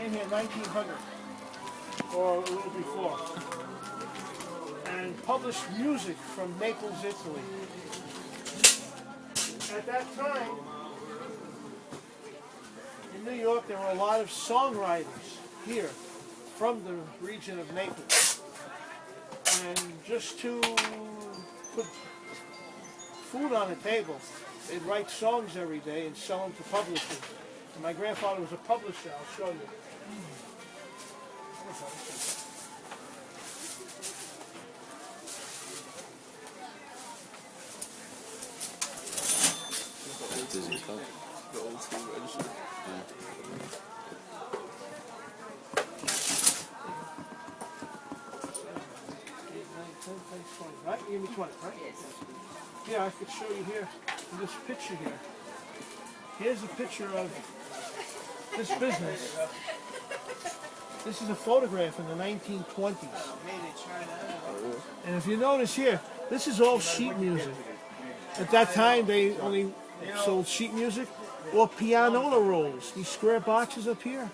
came here in 1900, or a little before, and published music from Naples, Italy. At that time, in New York, there were a lot of songwriters here from the region of Naples. And just to put food on the table, they'd write songs every day and sell them to publishers. And my grandfather was a publisher, I'll show you. The old school register. Right? You give me 20, right? Yes. Yeah, I could show you here, in this picture here. Here's a picture of this business. This is a photograph in the 1920s. And if you notice here, this is all sheet music. At that time, they only sold sheet music or pianola rolls. These square boxes up here,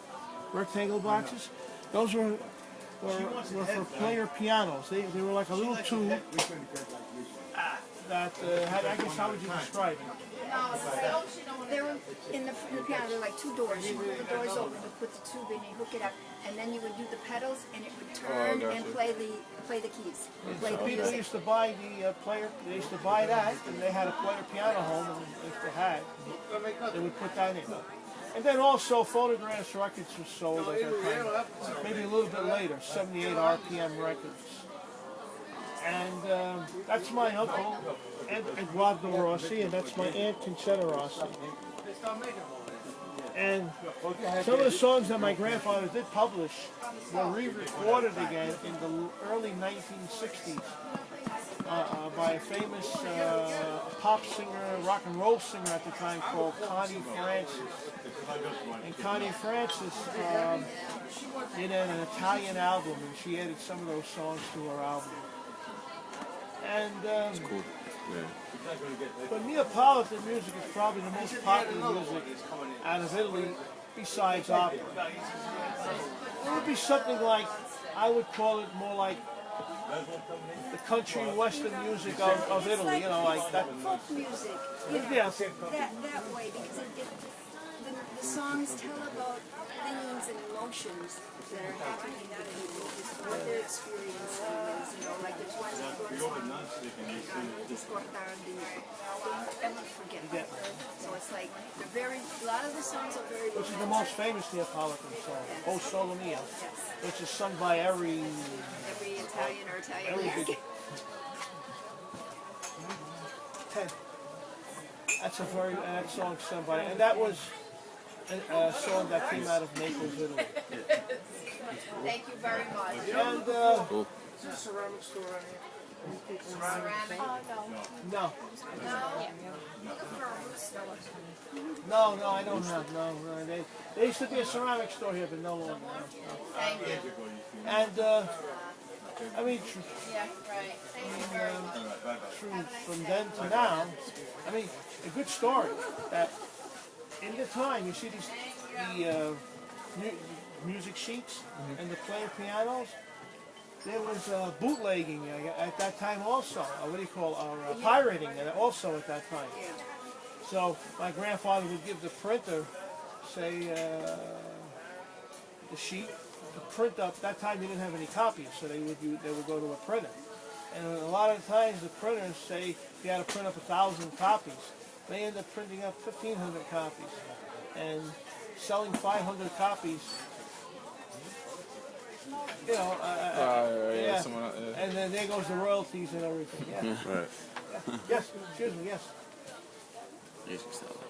rectangle boxes, those were for player pianos. They were like a little tube that had, I guess, how would you describe it? They were in the piano, there were like two doors. You put the doors open, you put the tube in, you hook it up, and then you would do the pedals, and it would turn and play the keys. People used to buy the player. They used to buy that, and they had a player piano home. And if they had, they would put that in. And then also phonographs records were sold at that time. Maybe a little bit later, 78 RPM records. And that's my uncle, Eduardo Rossi, and that's my aunt Concetta Rossi. And some of the songs that my grandfather did publish were re-recorded again in the early 1960s by a famous pop singer, rock and roll singer at the time called Connie Francis. And Connie Francis did an Italian album, and she added some of those songs to her album. And That's cool. Yeah. but Neapolitan music is probably the most popular music out of Italy besides opera. It would be something like, I would call it more like the country western music of Italy, you know, like that. Folk music, you know, Yeah. that way, because the songs tell about things and emotions that are happening to people, what their experience is, you know, like there's one that goes on, don't ever forget. So it's like, they're very, a lot of the songs are very Which is the most famous Neapolitan song, O Sole Mio, which is sung by every Italian or Italian-American. That song sung by, and that was a song that came out of Naples, Italy. Thank you very much. And Cool. is there a ceramic store around here? Ceramic? No. No. No, I don't have. No. There used to be a ceramic store here, but no longer. No. Thank you. And I mean, Yeah, right. Thank you very much. from then to now, I mean, a good story that in the time you see the music sheets and the player pianos. There was bootlegging at that time also. What do you call pirating also at that time. So my grandfather would give the printer, say, the sheet to print up. That time they didn't have any copies, so they would go to a printer. And a lot of times the printers say you had to print up 1,000 copies. They end up printing up 1,500 copies and selling 500 copies. You know, Yeah. And then there goes the royalties and everything. Yeah. Right. Yes, excuse me, yes. Music style.